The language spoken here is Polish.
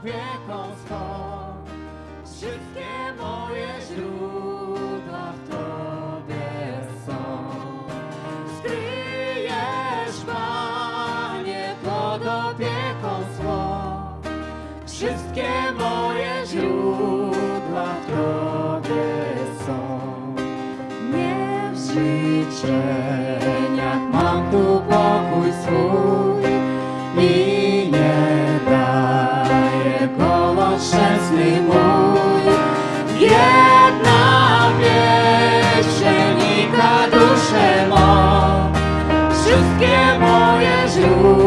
opieką swą. Wszystkie moje źródła w Tobie są. Skryjesz, Panie, pod opieką swą. Wszystkie moje źródła w Tobie są. Nie w życzeniach mam tu pokój swój i nie daje go szczęsny mój. Jedna wieść przenika duszę mą. Wszystkie moje źródła